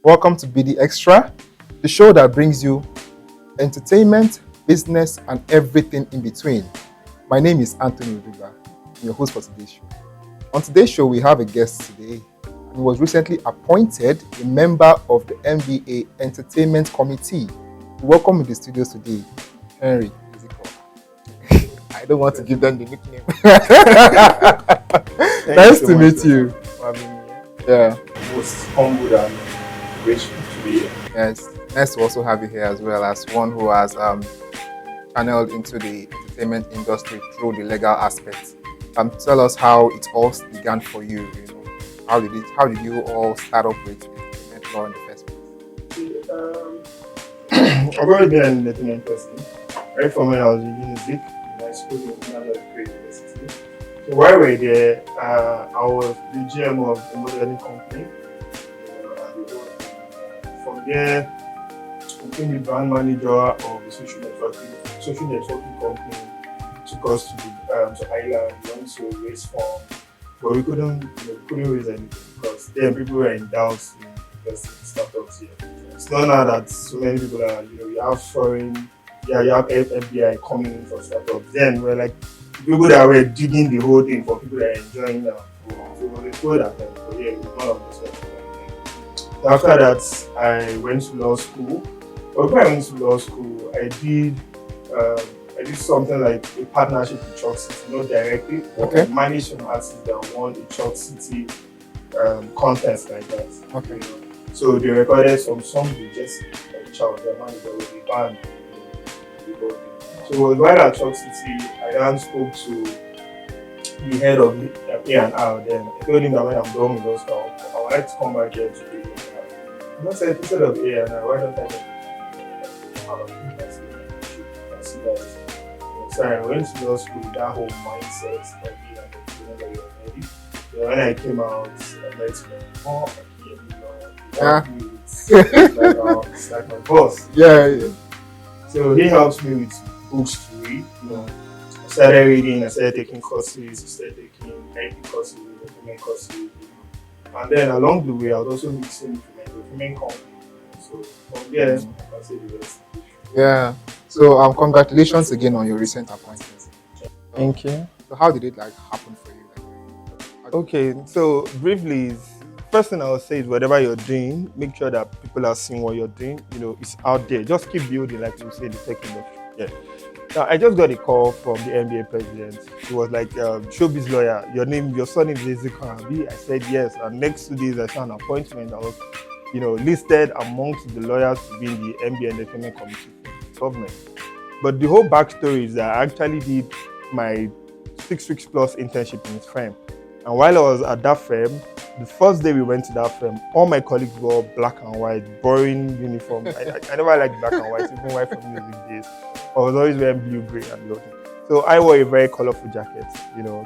Welcome to BDXtra, the show that brings you entertainment, business, and everything in between. My name is Anthony Riva, I'm your host for today's show. On today's show, we have a guest today. He was recently appointed a member of the NBA Entertainment Committee. Welcome in the studios today, Henry Ezikeoha. I don't want to give them the nickname. Nice to meet you. Yeah. Most humbled and grateful to be here. Yes, nice to also have you here as well as one who has channeled into the entertainment industry through the legal aspects. Tell us how it all began for you. How did you all start off with entertainment law in the first place? I've already been an entertainment person. Right from when I was in music, I schooled in Nigerian University. So while we were there, I was the GM of a modeling company. From there, I became the brand manager of the social networking company. Took us to Ireland, we went to raise funds, but we couldn't raise anything because then people were in doubt in investing in startups here. It's not now that so many people are, you have you have FBI coming in for startups. Then we're like people that were digging the whole thing for people that are enjoying now. So we told that time, but yeah, it's one of those. After that, I went to law school. But when I went to law school, I did something like a partnership with Chalk City, not directly, but I managed some artists that won a Chalk City contest like that. Okay. So they recorded some songs with just Chalk, their manager with the band. So while at Chalk City, I then spoke to the head of the A&R then. I told him that when I'm done with those stuff, I would like to come back here to do it. I said, instead of A&R, why don't I see that? So I went to law school with that whole mindset of being an entrepreneur that you're ready. So when I came out, I met my it's like my boss. Yeah. So he helps me with books to read. I started reading, I started taking courses, I started taking IT courses, document courses. And then along the way, I was also mixing with my document company. So from there, I can say the rest. Yeah. So congratulations again on your recent appointment. Thank you. So how did it happen for you? Okay, so briefly, first thing I would say is whatever you're doing, make sure that people are seeing what you're doing. It's out there. Just keep building, like we say, the tech industry. Yeah. Now, I just got a call from the NBA president. He was like, showbiz lawyer, your son is Ezikeoha. I said yes. And next 2 days, I saw an appointment. I was, listed amongst the lawyers to be in the NBA Entertainment Committee for government. But the whole backstory is that I actually did my 6 weeks plus internship in his firm. And while I was at that firm, the first day we went to that firm, all my colleagues wore black and white, boring uniform. I never liked black and white, even white from music days. I was always wearing blue, gray, and loading. So I wore a very colorful jacket.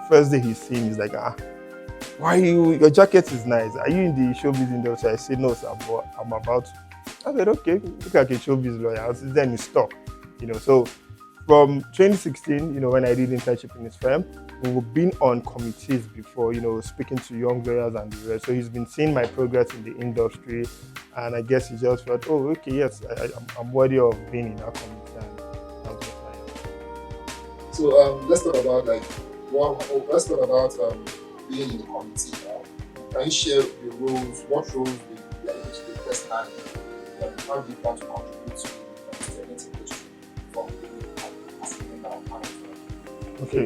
First day he's seen, he's like, why your jacket is nice. Are you in the showbiz industry? I said, no, sir, but I'm about to. I said, okay, look like a showbiz lawyer. And since then, he stopped. So from 2016, when I did internship in his firm, we've been on committees before, speaking to young lawyers and the rest. So he's been seeing my progress in the industry. And I guess he just felt, oh, okay, yes, I'm worthy of being in that committee. So let's talk about being in the committee now. Can you share the roles? What roles will you able to take first hand? How do you plan to contribute to the entertainment industry from as a member of management? Okay,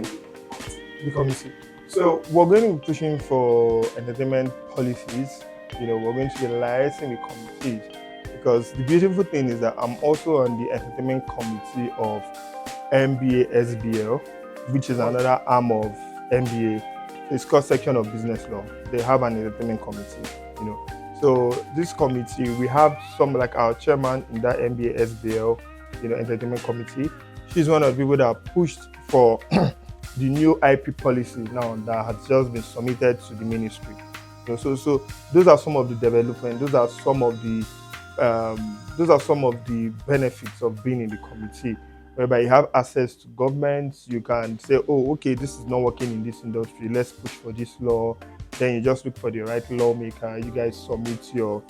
the committee. So we're going to be pushing for entertainment policies. We're going to be liaising with committees because the beautiful thing is that I'm also on the entertainment committee of MBA SBL, which is another arm of MBA. It's called Section of Business Law. They have an entertainment committee, So this committee, we have some like our chairman in that MBA SBL, entertainment committee. She's one of the people that pushed for the new IP policy now that has just been submitted to the ministry. So those are some of the development. Those are some of the benefits of being in the committee. Whereby you have access to governments, you can say, oh, okay, this is not working in this industry, let's push for this law. Then you just look for the right lawmaker, you guys submit your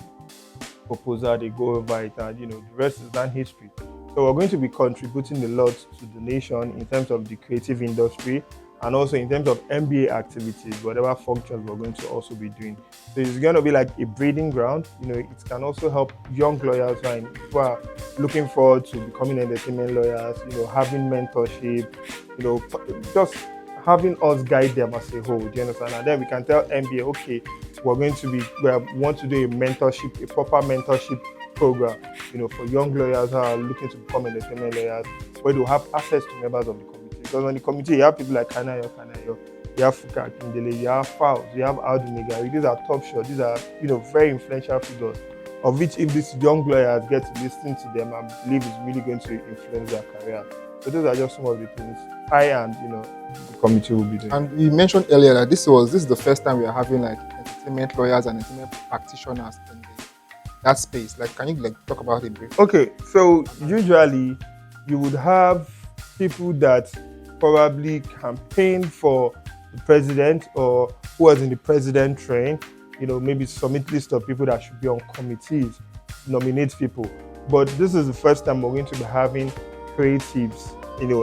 proposal, they go over it, and the rest is done history. So we're going to be contributing a lot to the nation in terms of the creative industry and also in terms of MBA activities, whatever functions we're going to also be doing. So it's going to be like a breeding ground. It can also help young lawyers who are looking forward to becoming entertainment lawyers, having mentorship, just having us guide them as a whole. Do you understand? And then we can tell MBA, okay, we want to do a mentorship, a proper mentorship program, for young lawyers who are looking to become entertainment lawyers, where they'll have access to members of the committee. Because on the committee, you have people like Kanayo, you have Fuka Kindele, you have Fowles, you have Aldo Negari. These are top shots. These are, very influential figures, of which if these young lawyers get to listen to them, I believe it's really going to influence their career. So those are just some of the things I and the committee will be doing. And you mentioned earlier that this is the first time we are having like entertainment lawyers and entertainment practitioners in that space. Like, can you talk about it briefly? Okay, so usually you would have people that probably campaign for the president or who was in the president train, maybe submit list of people that should be on committees, nominate people. But this is the first time we're going to be having creatives,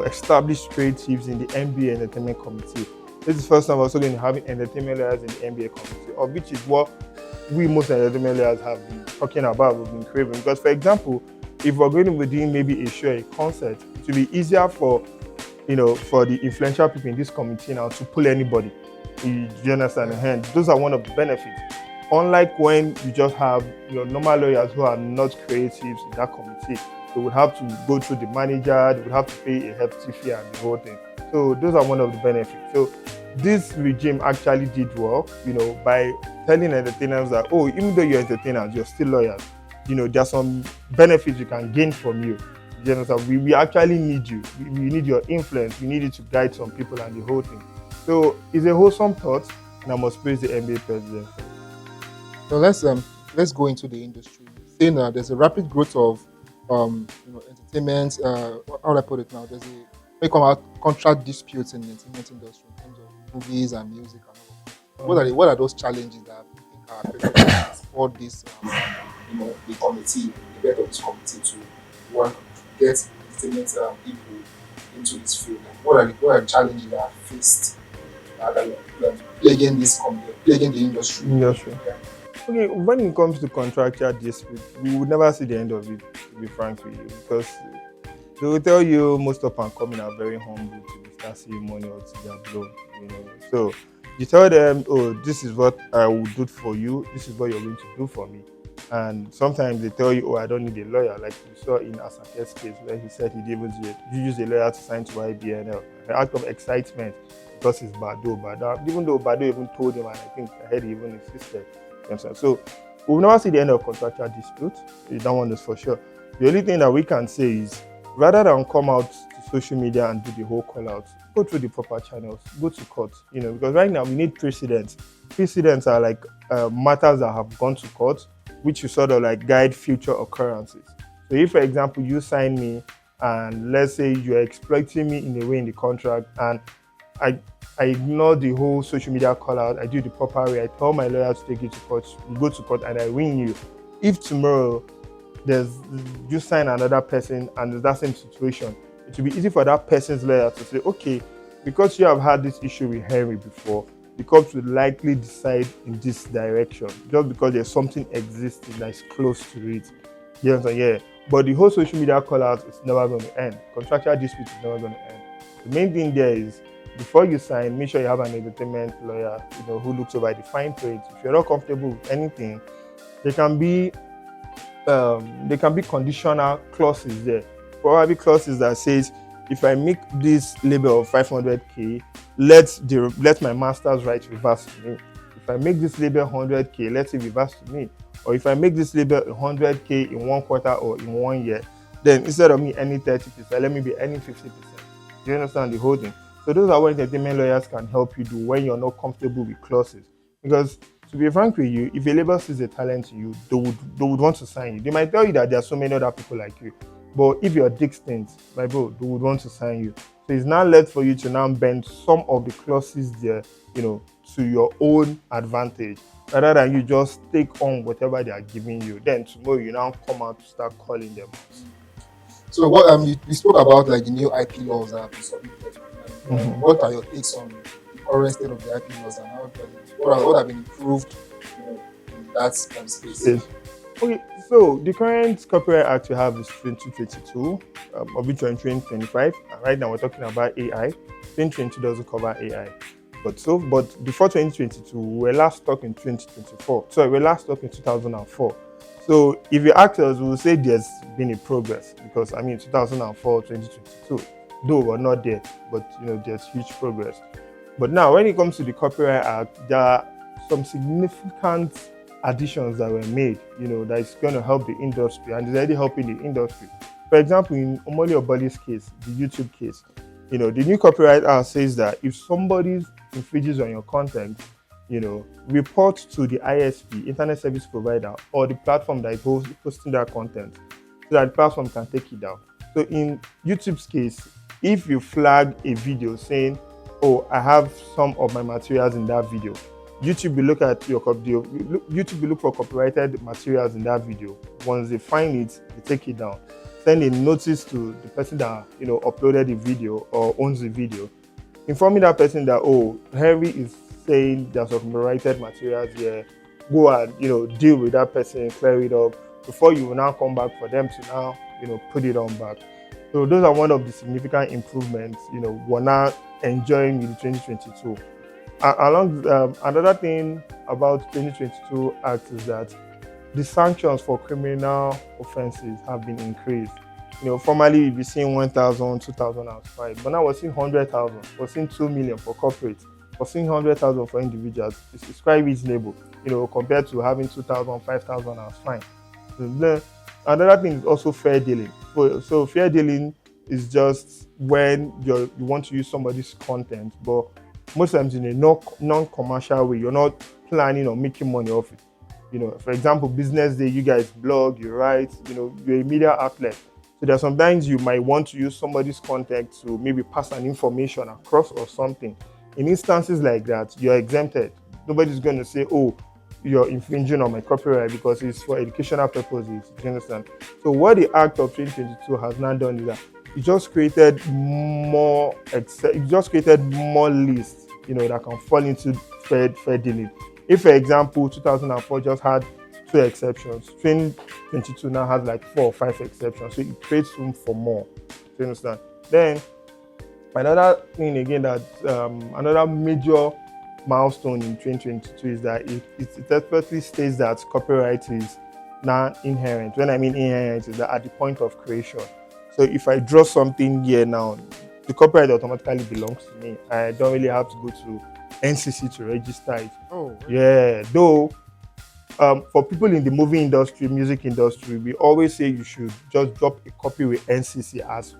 established creatives in the MBA Entertainment Committee. This is the first time we're also going to be having entertainment lawyers in the MBA Committee, of which is what we most entertainment lawyers have been talking about, we've been craving. Because, for example, if we're going to be doing maybe a show, a concert, it will be easier for the influential people in this committee now to pull anybody. You understand? And those are one of the benefits. Unlike when you just have normal lawyers who are not creatives in that committee, they would have to go through the manager, they would have to pay a hefty fee and the whole thing. So those are one of the benefits. So this regime actually did well, by telling entertainers that, even though you're entertainers, you're still lawyers. There's some benefits you can gain from you. You understand? We actually need you. We need your influence. We need you to guide some people and the whole thing. So it's a wholesome thought, and I must praise the NBA president. So let's go into the industry. Saying that there's a rapid growth of entertainment. How do I put it now? There's contract disputes in the entertainment industry in terms of movies and music and all of that. What are those challenges that you think are for this the committee, the head of this committee to want to get entertainment people into this field? What are the challenges that are faced that are plaguing the industry? Yeah. Okay, when it comes to contractual dispute, we would never see the end of it, to be frank with you, because they will tell you most up and coming are very humble to start seeing money or to their blow. So you tell them, this is what I will do for you, this is what you're going to do for me. And sometimes they tell you, I don't need a lawyer, like you saw in Asake's case where he said he didn't use a lawyer to sign to YBNL. An act of excitement because it's Bado. Even though Bado even told him, and I think I heard he even insisted. So we'll never see the end of contractual dispute. That one is for sure. The only thing that we can say is, rather than come out to social media and do the whole call out, go through the proper channels, go to court, because right now we need precedents. Precedents are like matters that have gone to court, which you sort of like guide future occurrences. So if, for example, you sign me and let's say you're exploiting me in a way in the contract, and I ignore the whole social media call out, I do the proper way, I tell my lawyer to take you to court, we go to court and I win you. If tomorrow you sign another person and there's that same situation, it will be easy for that person's lawyer to say, okay, because you have had this issue with Henry before, the court will likely decide in this direction, just because there's something existing that is close to it. You understand? Yeah. But the whole social media call out is never going to end. Contractual dispute is never going to end. The main thing there is, before you sign, make sure you have an entertainment lawyer, who looks over the fine print. If you're not comfortable with anything, there can be conditional clauses there. Probably clauses that says, if I make this label of 500k, let my master's right reverse to me. If I make this label 100k, let it reverse to me. Or if I make this label 100k in 1 quarter or in 1 year, then instead of me earning 30%, let me be earning 50%. Do you understand the whole thing? So those are what entertainment lawyers can help you do when you're not comfortable with clauses. Because to be frank with you, if a label sees a talent in you, they would want to sign you. They might tell you that there are so many other people like you. But if you're distinct, my bro, they would want to sign you. So it's now left for you to now bend some of the clauses there, to your own advantage, rather than you just take on whatever they are giving you. Then tomorrow you now come out to start calling them. So what you spoke about like the new IP laws that have been submitted. What are your takes on the current state of the IP laws and what have been improved in that space? Yes. Okay, so the current Copyright Act we have is 2022, of which we're in 2025. And right now we're talking about AI. 2022 doesn't cover AI. But before 2022, we were last stuck in 2024. Sorry, we were last stuck in 2004. So if you ask us, we will say there's been a progress because 2004, 2022, though we're not there, but there's huge progress. But now when it comes to the Copyright Act, there are some significant additions that were made, that is going to help the industry and is already helping the industry. For example, in Omoli Oboli's case, the YouTube case, the new Copyright Act says that if somebody infringes on your content, report to the ISP, Internet Service Provider, or the platform that is posting that content, so that the platform can take it down. So in YouTube's case, if you flag a video saying, "Oh, I have some of my materials in that video," YouTube will look at your video. YouTube will look for copyrighted materials in that video. Once they find it, they take it down. Send a notice to the person that uploaded the video or owns the video, informing that person that, "Oh, Henry is saying there's some copyrighted materials here. Go and deal with that person, clear it up before you will now come back for them to now put it on back." So those are one of the significant improvements we're now enjoying with the 2022. Another thing about 2022 Act is that the sanctions for criminal offenses have been increased. Formerly we've been seeing 1,000, 2,000 as fine, but now we're seeing 100,000, we're seeing 2 million for corporate, we're seeing 100,000 for individuals. It's quite reasonable, compared to having 2,000, 5,000 as fine. So then, another thing is also fair dealing. So fair dealing is just when you want to use somebody's content, but most times in a non-commercial way, you're not planning on making money off it. For example, business day, you guys blog, you write, you're a media outlet. So there are sometimes you might want to use somebody's content to maybe pass an information across or something. In instances like that, you're exempted. Nobody's going to say, "Oh, you're infringing on my copyright," because it's for educational purposes. Do you understand? So what the Act of 2022 has now done is that it just created more lists, that can fall into fair dealing. If, for example, 2004 just had 2 exceptions, 2022 now has like 4 or 5 exceptions. So it creates room for more. Do you understand? Then another thing again that another major milestone in 2022 is that it expressly states that copyright is now inherent. When I mean inherent, is that at the point of creation. So if I draw something here now, the copyright automatically belongs to me. I don't really have to go to NCC to register it. Oh, really? Yeah. Though, for people in the movie industry, music industry, we always say you should just drop a copy with NCC as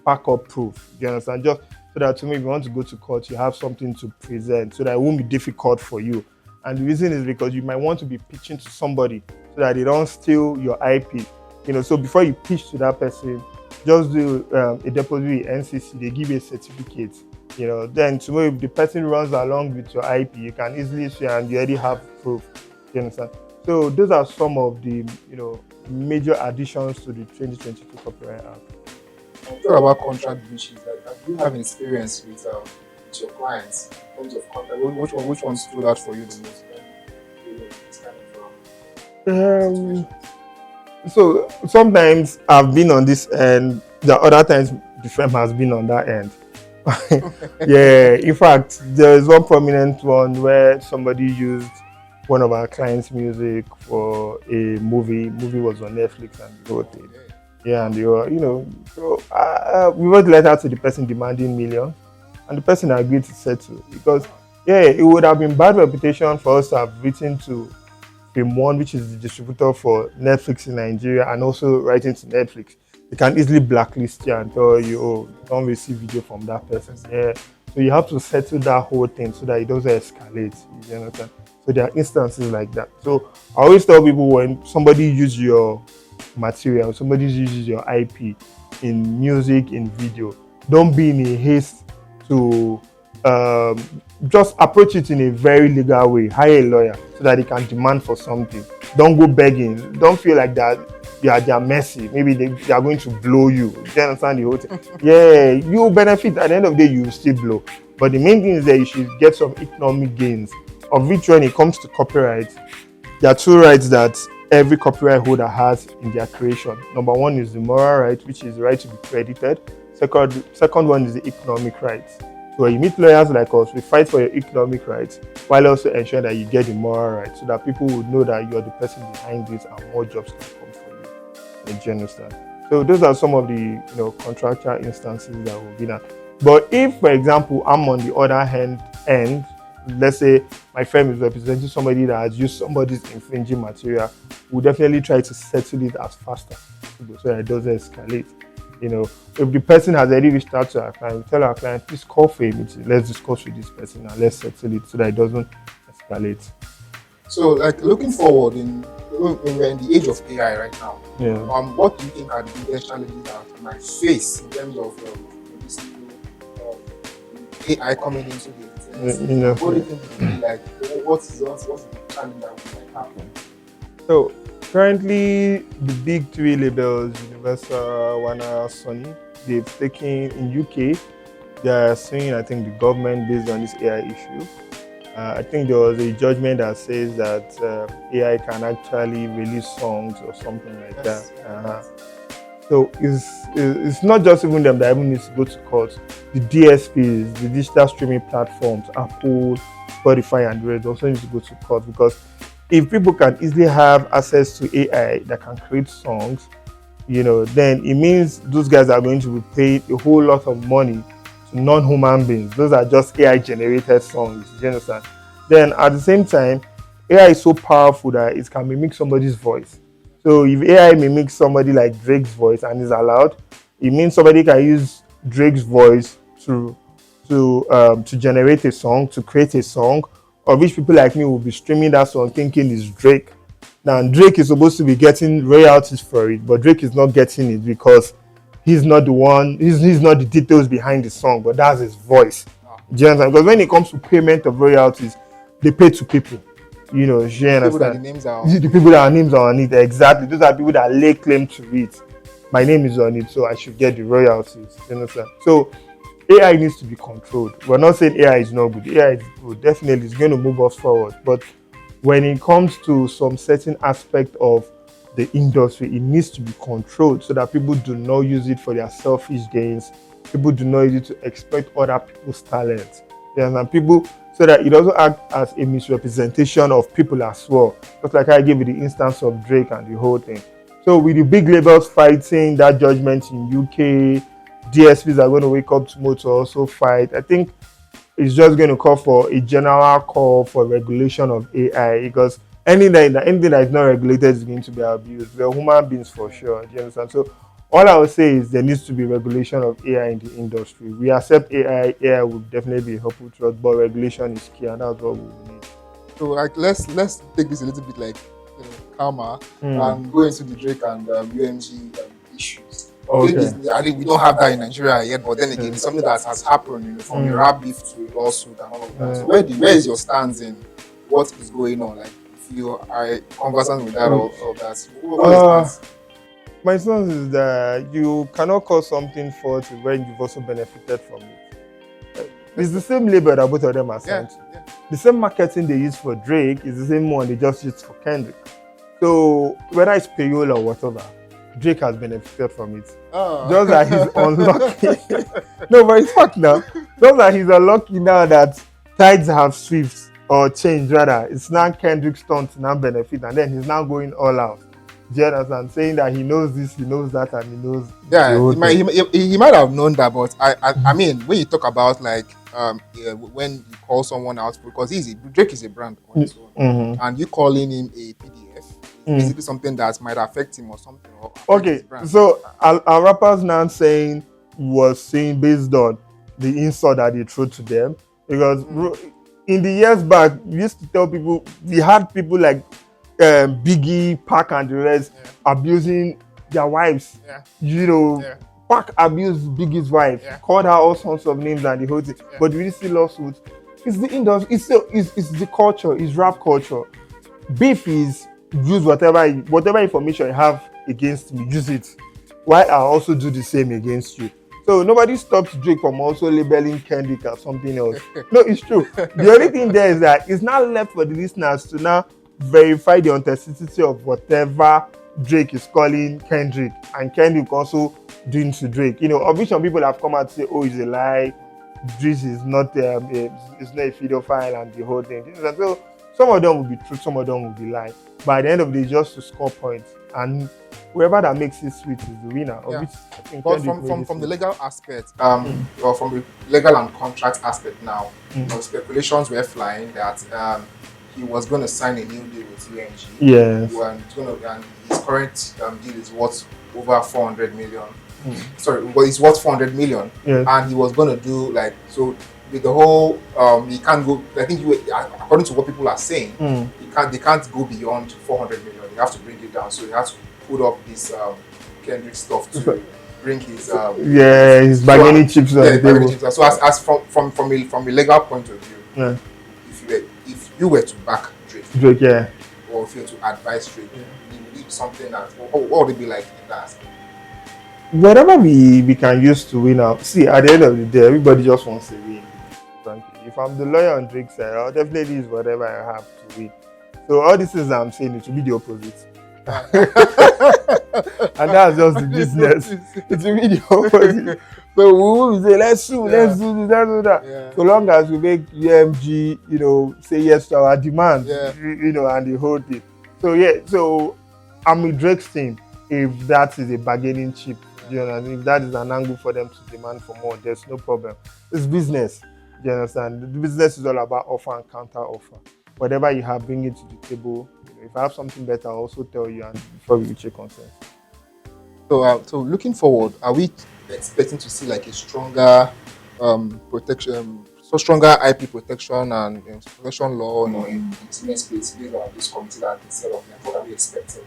backup proof. You understand? Just so that to me, if you want to go to court, you have something to present, so that it won't be difficult for you. And the reason is because you might want to be pitching to somebody so that they don't steal your IP. So before you pitch to that person, just do a deposit with NCC. They give you a certificate. Then tomorrow if the person runs along with your IP, you can easily see and you already have proof. You understand? So those are some of the major additions to the 2022 Copyright Act. Talk about contract breaches. Like, do you have an experience with your clients in terms of contract? Which one stood out for you the most? So sometimes I've been on this end, the other times the firm has been on that end. Yeah, in fact, there is one prominent one where somebody used one of our clients' music for a movie. Movie was on Netflix and they wrote it. Yeah, and they were, so we wrote a letter to the person demanding millions, and the person agreed to settle because, it would have been bad reputation for us to have written to Film One, which is the distributor for Netflix in Nigeria, and also writing to Netflix. They can easily blacklist you and tell you, "Oh, don't receive video from that person." Yeah, so you have to settle that whole thing so that it doesn't escalate. You understand? So there are instances like that. So I always tell people when somebody uses your material, somebody uses your IP in music, in video, don't be in a haste to just approach it in a very legal way. Hire a lawyer so that they can demand for something. Don't go begging. Don't feel like that they are messy. Maybe they are going to blow you. Do you understand the whole thing? Yeah, you benefit. At the end of the day, you will still blow. But the main thing is that you should get some economic gains. Of which, when it comes to copyright, there are two rights that every copyright holder has in their creation. Number one is the moral right, which is the right to be credited. Second one is the economic rights. So when you meet lawyers like us, we fight for your economic rights while also ensuring that you get the moral rights, so that people would know that you're the person behind this and more jobs can come for you. Do you understand? So those are some of the contractual instances that we've been at. But if, for example, I'm on the other end, let's say my firm is representing somebody that has used somebody's infringing material, we'll definitely try to settle it as fast as possible so that it doesn't escalate. If the person has already reached out to our client, we tell our client, please call for a meeting. Let's discuss with this person and let's settle it so that it doesn't escalate. So, like, looking forward, we're in the age of AI right now. Yeah. What do you think are the biggest challenges that we might face in terms of this AI coming into the What do you think it will be like? What's the challenge that we might have? So currently, the big three labels, Universal, Warner, Sony, they've taken in UK. They are suing, I think, the government based on this AI issue. I think there was a judgment that says that AI can actually release songs or something like that. So it's not just even them that even needs to go to court. The DSPs, the digital streaming platforms, Apple, Spotify, and the rest also need to go to court, because if people can easily have access to AI that can create songs, then it means those guys are going to be paid a whole lot of money to non-human beings. Those are just AI generated songs. Do you understand? Then at the same time, AI is so powerful that it can mimic somebody's voice. So if AI mimics somebody like Drake's voice and is allowed, it means somebody can use Drake's voice to generate a song, to create a song, of which people like me will be streaming that song thinking it's Drake. Now Drake is supposed to be getting royalties for it, but Drake is not getting it because he's not the one, he's not the details behind the song, but that's his voice. Do you understand? Because when it comes to payment of royalties, they pay to people. You understand? The people that names are on it, exactly. Those are people that lay claim to it. My name is on it, so I should get the royalties. You understand? So AI needs to be controlled. We're not saying AI is not good. AI is good. Definitely, it's going to move us forward. But when it comes to some certain aspect of the industry, it needs to be controlled so that people do not use it for their selfish gains. People do not use it to exploit other people's talents. And people, so that it also acts as a misrepresentation of people as well. Just like I gave you the instance of Drake and the whole thing. So with the big labels fighting that judgment in UK, DSPs are going to wake up tomorrow to also fight. I think it's just going to call for a general call for regulation of AI, because anything that is not regulated is going to be abused. We're human beings for sure. Do you understand? So all I would say is there needs to be regulation of AI in the industry. We accept AI. AI will definitely be helpful to us, but regulation is key, and that's what we need. So, like, let's take this a little bit like calmer and go into the Drake and UMG issues. Okay. I think we don't have that in Nigeria yet, but then again, it's something that has happened, from a rap beef to a lawsuit and all of that. So where is your stance in what is going on? Like, if you are conversant with that or that, what is stance? My stance is that you cannot call something faulty when you've also benefited from it. It's the same label that both of them are signed to. Yeah. The same marketing they use for Drake is the same one they just used for Kendrick. So whether it's payola or whatever, Drake has benefited from it. Just that he's unlucky. No, but it's fucked now. Just that he's unlucky now that tides have swifts or changed rather. It's now Kendrick's turn to now benefit, and then he's now going all out. Do you understand? Saying that he knows this, he knows that, and he knows. Yeah, he might have known that, but I mean, when you talk about like when you call someone out, because Drake is a brand on its own, and you calling him a PDF, basically something that might affect him or something. Okay, so our rappers now saying was saying based on the insult that they threw to them, because in the years back, we used to tell people, we had people like Biggie, Pac, and the rest abusing their wives. Yeah. You know, Yeah. Pac abused Biggie's wife, Yeah. called her all sorts of names and the whole thing. Yeah. But we really see lawsuits. It's the industry. It's the culture. It's rap culture. Beef is use whatever information you have against me, use it. Why I also do the same against you. So nobody stops Drake from also labeling Kendrick as something else. No, it's true. The only thing there is that it's now left for the listeners to now verify the authenticity of whatever Drake is calling Kendrick, and Kendrick also doing to Drake. You know, of which some people have come out to say, "Oh, it's a lie. Drake is not it's not a pedophile," and the whole thing. And so some of them will be true, some of them will be lie. But at the end of the day, just to score points, and whoever that makes it sweet is the winner. Yeah. Of which I think But Kendrick from the legal aspect, or from the legal and contract aspect now, you know, speculations were flying that he was going to sign a new deal with UNG. Yes. And his current deal is worth over 400 million. Sorry, well, it's worth 400 million. Yes. And he was going to do like, so with the whole, he can't go, I think according to what people are saying, they can't go beyond 400 million. They have to bring it down. So he has to put up this Kendrick stuff to bring his his bargaining chips on the table. So as from a legal point of view, if you were to back Drake, or if you were to advise Drake, you need something that what would it be like in that aspect? Whatever we can use to win out. See, at the end of the day, everybody just wants to win. Frankly, if I'm the lawyer on Drake's side, I'll definitely use whatever I have to win. So all these things I'm saying, it will be the opposite. And that's just the business. It will be the opposite. So we will say, let's sue, let's do this, let's do that. Yeah. So long as we make UMG, you know, say yes to our demand, Yeah. you know, and the whole thing. So so I'm with Drake's team if that is a bargaining chip. You know, if that is an angle for them to demand for more, there's no problem. It's business. You understand? The business is all about offer and counter offer. Whatever you have, bring it to the table. You know, if I have something better, I'll also tell you, and before we reach a consensus. So looking forward, are we expecting to see like a stronger protection, stronger IP protection and protection law, you know, in the space based on this committee that is set up? What are we expecting?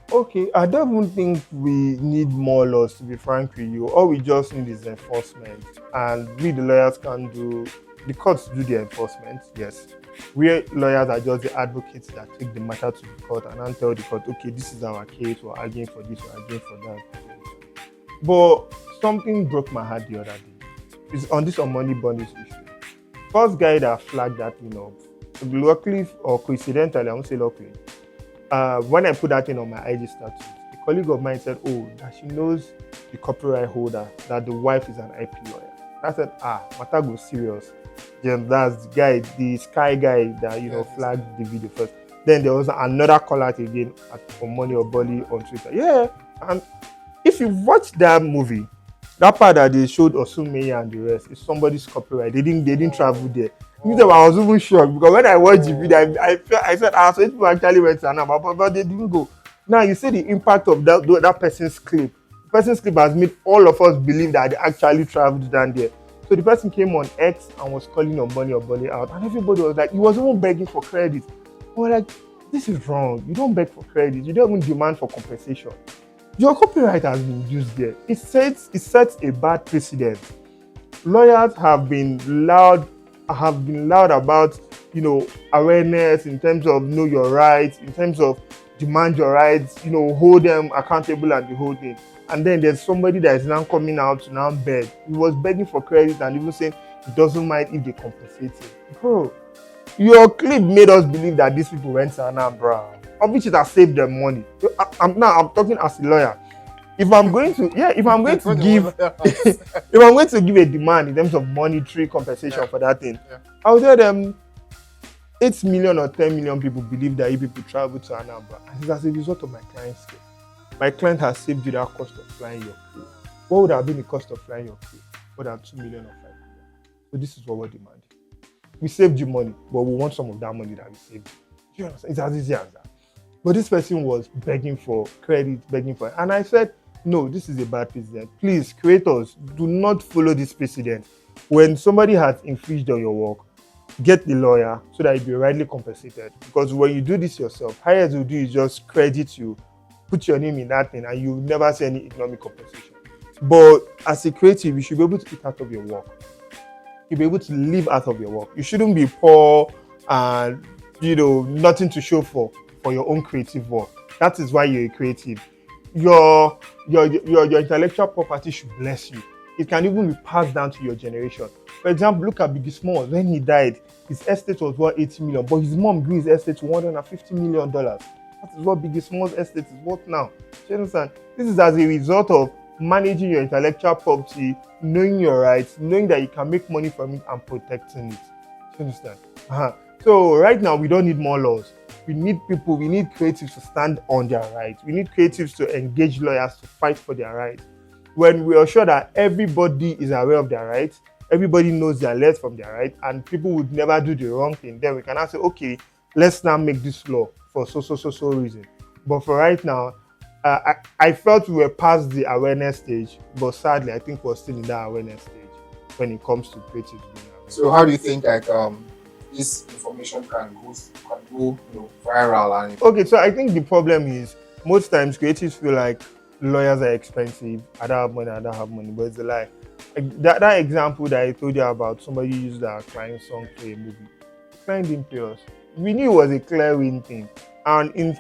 Okay, I don't even think we need more laws, to be frank with you. All we just need is enforcement. And we, the lawyers, can do, the courts do the enforcement, yes. We lawyers are just the advocates that take the matter to the court and then tell the court, okay, this is our case, we're arguing for this, we're arguing for that. But something broke my heart the other day. It's on this money bonus issue. First guy that flagged that thing up, luckily or coincidentally, I won't say luckily, when I put that thing on my IG status, a colleague of mine said, oh, that she knows the copyright holder, that the wife is an IP lawyer. I said, matter goes serious. Then that's the guy, the Sky guy that, you know, flagged the video first. Then there was another call out again for Money or Bolly on Twitter. Yeah, and if you watch that movie, that part that they showed Osunmeye and the rest is somebody's copyright. They didn't travel there. I was even shocked because when I watched the video, I said, so people actually went to Anambra, but they didn't go. Now you see the impact of that person's clip. The person's clip has made all of us believe that they actually traveled down there. So the person came on X and was calling on Money or Bolly out, and everybody was like, he was even begging for credit. We were like, this is wrong. You don't beg for credit. You don't even demand for compensation. Your copyright has been used there. It sets a bad precedent. Lawyers have been loud about, you know, awareness in terms of know your rights, in terms of demand your rights, you know, hold them accountable and the whole thing. And then there's somebody that is now coming out to now beg. He was begging for credit and even saying he doesn't mind if they compensate him. Bro, your clip made us believe that these people went to Anambra, of which it has saved them money. I'm talking as a lawyer. If I'm going to give a demand in terms of monetary compensation for that thing, I'll tell them 8 million or 10 million people believe that if people travel to Anambra, and it's as a result of my client's case. My client has saved you that cost of flying your crew. What would have been the cost of flying your crew? More than 2 million or 5 million. So this is what we're demanding. We saved you money, but we want some of that money that we saved. Do you understand? It's as easy as that. But this person was begging for credit, and I said, no, this is a bad precedent. Please, creators, do not follow this precedent. When somebody has infringed on your work, get the lawyer so that you'll be rightly compensated. Because when you do this yourself, highest will do is just credit you, put your name in that thing, and you never see any economic compensation. But as a creative, you should be able to eat out of your work. You'll be able to live out of your work. You shouldn't be poor and nothing to show for your own creative work. That is why you're a creative. Your intellectual property should bless you. It can even be passed down to your generation. For example, look at Biggie Smalls. When he died, his estate was worth 80 million, but his mom grew his estate to $150 million. That is what Biggie Smalls estate is worth now. Do you understand? This is as a result of managing your intellectual property, knowing your rights, knowing that you can make money from it and protecting it. Do you understand? So right now, we don't need more laws. We need people, we need creatives to stand on their rights. We need creatives to engage lawyers to fight for their rights. When we are sure that everybody is aware of their rights, everybody knows their left from their right, and people would never do the wrong thing, then we can now say, okay, let's now make this law for so reason. But for right now, I felt we were past the awareness stage, but sadly, I think we're still in that awareness stage when it comes to creative being aware. So how do you think this information can go viral? And Okay, so I think the problem is most times creatives feel like lawyers are expensive. I don't have money, but it's a lie. Like that example that I told you about, somebody used our client song for a movie. The client didn't pay us. We knew it was a clear win thing. And in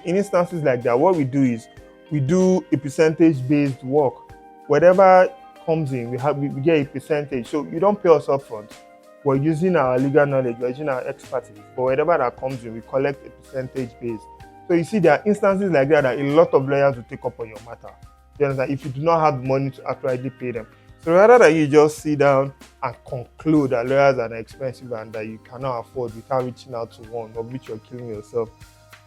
instances like that, what we do is we do a percentage-based work. Whatever comes in, we get a percentage. So you don't pay us upfront. We're using our legal knowledge, we're using our expertise. But whatever that comes in, we collect a percentage base. So you see, there are instances like that a lot of lawyers will take up on your matter. You understand? If you do not have the money to actually pay them. So rather than you just sit down and conclude that lawyers are expensive and that you cannot afford without reaching out to one, of which you're killing yourself,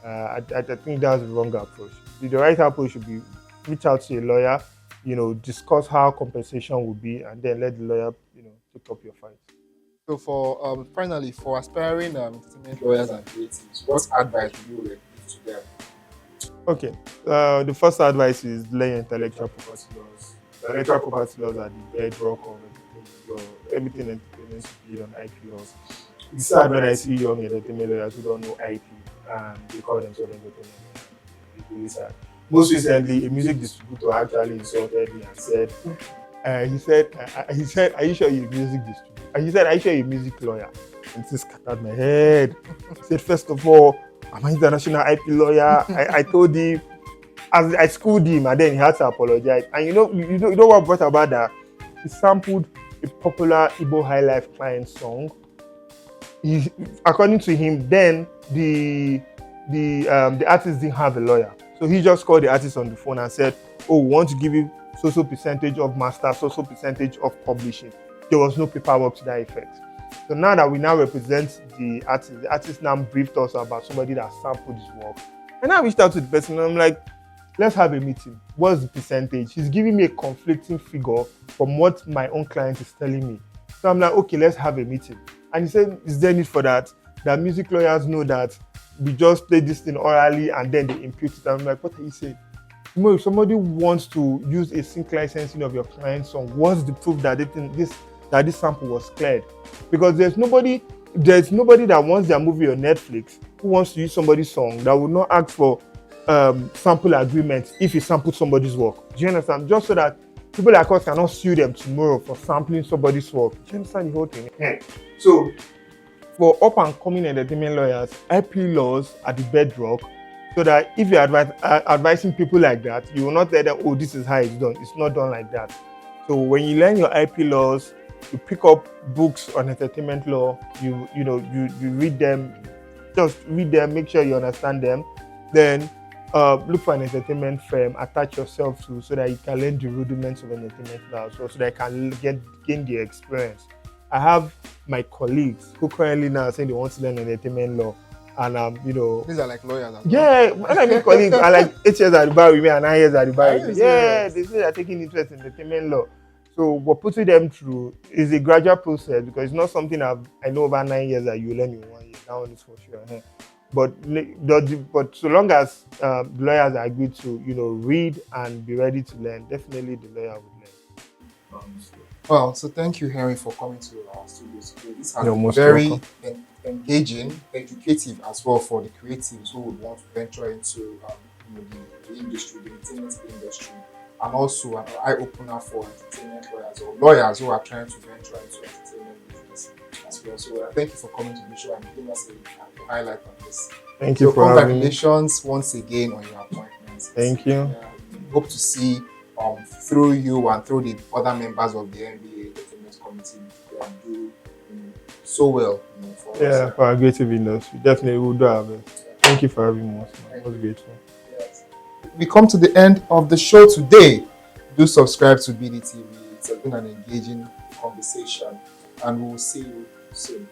I think that's the wrong approach. The right approach should be reach out to a lawyer, discuss how compensation will be, and then let the lawyer, take up your fight. so for finally, for aspiring entertainment lawyers and creatives, what advice would you give to them? Okay, the first advice is learn intellectual property laws. Intellectual property laws are the bedrock of entertainment law. Everything entertainment should be on IP laws. It's sad when I see young entertainment lawyers who don't know IP and they call themselves entertainment lawyers. It's really sad. Most recently, a music distributor actually insulted me and said, he said, are you sure you're a music distributor? And he said, are you sure you're a music lawyer? And this scattered my head. He said, first of all, I'm an international IP lawyer. I told him, as I schooled him, and then he had to apologize. And you know what brought about that? He sampled a popular Igbo High Life client song. According to him, then the artist didn't have a lawyer, so he just called the artist on the phone and said, "Oh, we want to give you so percentage of master, so percentage of publishing." There was no paperwork to that effect. So now that we now represent the artist now briefed us about somebody that sampled his work. And I reached out to the person and I'm like, let's have a meeting. What's the percentage? He's giving me a conflicting figure from what my own client is telling me. So I'm like, okay, let's have a meeting. And he said, is there need for that? That music lawyers know that we just play this thing orally and then they impute it. I'm like, what are you saying? If somebody wants to use a sync licensing of your client's song, what's the proof that this sample was cleared? Because there's nobody that wants their movie on Netflix who wants to use somebody's song that would not ask for sample agreement if he sampled somebody's work. Do you understand? Just so that people like us cannot sue them tomorrow for sampling somebody's work. Do you understand the whole thing? Yeah. So for up and coming entertainment lawyers, IP laws are the bedrock, so that if you're advising people like that, you will not tell them, oh, this is how it's done. It's not done like that. So when you learn your IP laws, you pick up books on entertainment law, you read them, just read them, make sure you understand them, then look for an entertainment firm, attach yourself to, so that you can learn the rudiments of entertainment law, so that you can gain the experience. I have my colleagues who currently now are saying they want to learn entertainment law, and these are like lawyers. Yeah, when I mean colleagues are like 8 years at the bar with me and 9 years at the bar with me. Yeah, they say they're taking interest in entertainment law. So what putting them through is a gradual process, because it's not something I know over 9 years that you learn in 1 year. That one is for sure. But so long as the lawyers are agreed to read and be ready to learn, definitely the lawyer would learn. Well, so thank you, Henry, for coming to our studio today. This has You're been most very welcome. engaging, educative as well for the creatives who would want to venture into the industry, the entertainment industry, and also an eye opener for entertainment lawyers or lawyers who are trying to venture into entertainment business as well. So thank you for coming to the show and giving us a highlight on this. Thank you So for having me. congratulations once again on your appointment. Thank you. Yeah, we hope to see through you and through the other members of the NBA Entertainment Committee do so well for us. Yeah, for our creative industry. Definitely we'll do our best. Thank you for having me once more. I Thank was you. grateful. Yes. We come to the end of the show today. Do subscribe to BDTV. It's been an engaging conversation, and we will see you soon.